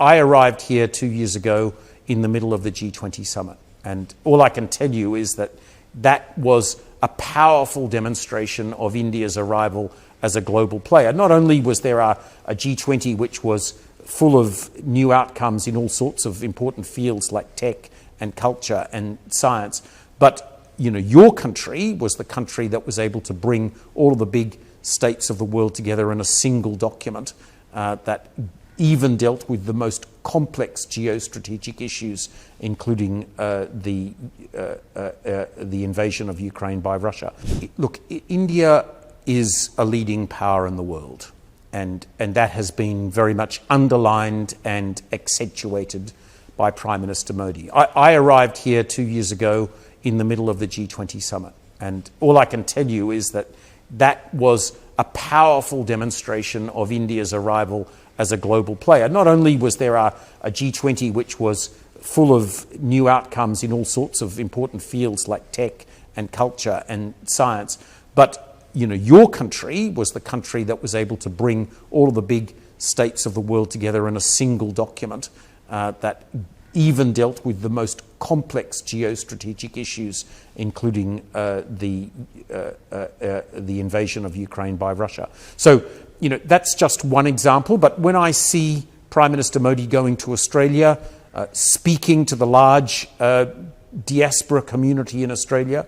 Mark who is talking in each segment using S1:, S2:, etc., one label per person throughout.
S1: I arrived here 2 years ago in the middle of the G20 summit, and all I can tell you is that that was a powerful demonstration of India's arrival as a global player. Not only was there a G20 which was full of new outcomes in all sorts of important fields like tech and culture and science, but your country was the country that was able to bring all of the big states of the world together in a single document that even dealt with the most complex geostrategic issues, including the invasion of Ukraine by Russia. Look, India is a leading power in the world, and that has been very much underlined and accentuated by Prime Minister Modi. I arrived here 2 years ago in the middle of the G20 summit, and all I can tell you is that that was a powerful demonstration of India's arrival as a global player. Not only was there a G20 which was full of new outcomes in all sorts of important fields like tech and culture and science, but your country was the country that was able to bring all of the big states of the world together in a single document that even dealt with the most complex geostrategic issues, including the invasion of Ukraine by Russia. So, that's just one example. But when I see Prime Minister Modi going to Australia, speaking to the large diaspora community in Australia,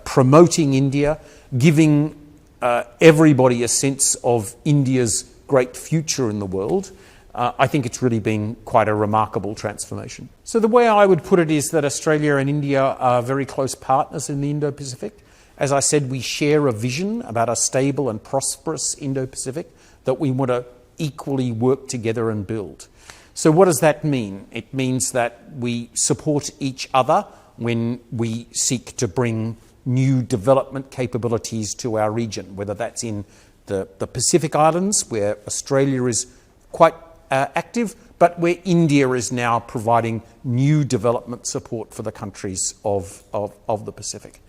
S1: promoting India, giving everybody a sense of India's great future in the world, I think it's really been quite a remarkable transformation. So the way I would put it is that Australia and India are very close partners in the Indo-Pacific. As I said, we share a vision about a stable and prosperous Indo-Pacific that we want to equally work together and build. So what does that mean? It means that we support each other when we seek to bring new development capabilities to our region, whether that's in the Pacific Islands, where Australia is quite active, but where India is now providing new development support for the countries of the Pacific.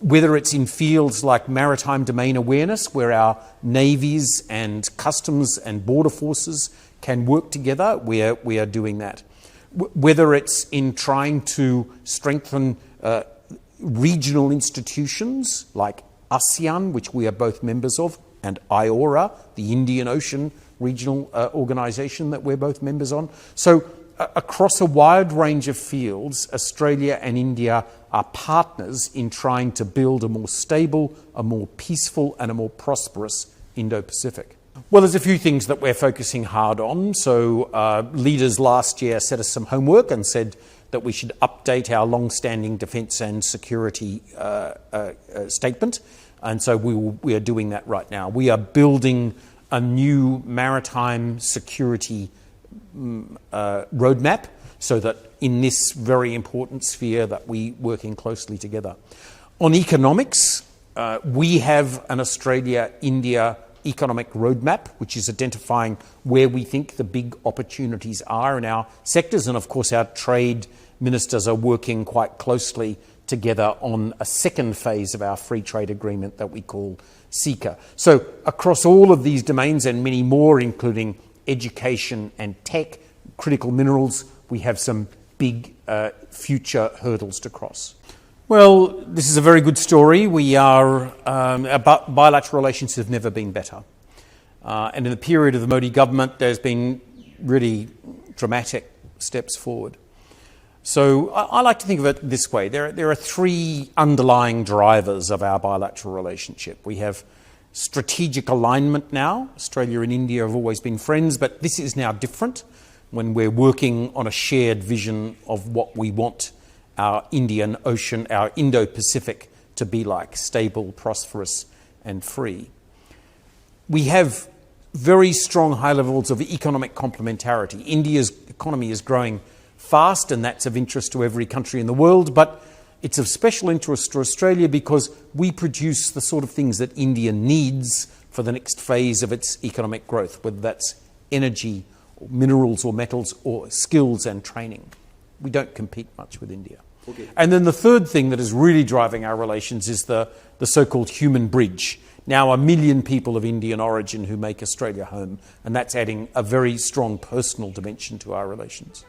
S1: Whether it's in fields like maritime domain awareness, where our navies and customs and border forces can work together, we are doing that. Whether it's in trying to strengthen regional institutions like ASEAN, which we are both members of, and IORA, the Indian Ocean regional organisation that we're both members on. So across a wide range of fields, Australia and India are partners in trying to build a more stable, a more peaceful and a more prosperous Indo-Pacific. Well, there's a few things that we're focusing hard on. So leaders last year set us some homework and said that we should update our long-standing defence and security statement. And so we are doing that right now. We are building a new maritime security roadmap so that in this very important sphere that we working closely together. On economics, we have an Australia-India economic roadmap, which is identifying where we think the big opportunities are in our sectors. And of course, our trade ministers are working quite closely together on a second phase of our free trade agreement that we call CECA. So across all of these domains and many more, including education and tech, critical minerals, we have some big future hurdles to cross. Well, this is a very good story. Our bilateral relations have never been better. And in the period of the Modi government, there's been really dramatic steps forward. So I like to think of it this way. There are three underlying drivers of our bilateral relationship. We have strategic alignment now. Australia and India have always been friends, but this is now different when we're working on a shared vision of what we want our Indian Ocean, our Indo-Pacific to be like: stable, prosperous and free. We have very strong high levels of economic complementarity. India's economy is growing fast, and that's of interest to every country in the world, but it's of special interest to Australia because we produce the sort of things that India needs for the next phase of its economic growth, whether that's energy, or minerals or metals, or skills and training. We don't compete much with India. Okay. And then the third thing that is really driving our relations is the so-called human bridge now 1 million people of Indian origin who make Australia home, and that's adding a very strong personal dimension to our relations.